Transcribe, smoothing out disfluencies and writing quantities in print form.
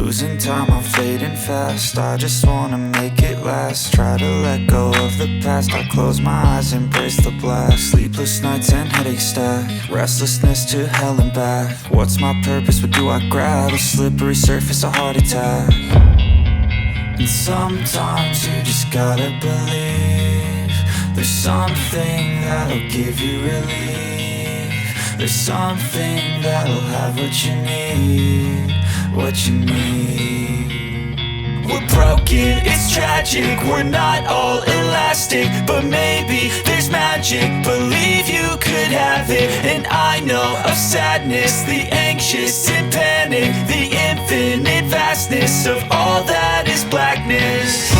Losing time, I'm fading fast. I just wanna make it last. Try to let go of the past. I close my eyes, embrace the blast. Sleepless nights and headaches stack. Restlessness to hell and back. What's my purpose, what do I grab? A slippery surface, a heart attack. And sometimes you just gotta believe there's something that'll give you relief. There's something that'll have what you need, what you need. We're broken, it's tragic, we're not all elastic, but maybe there's magic. Believe you could have it. And I know of sadness, the anxious and panic, the infinite vastness of all that is blackness.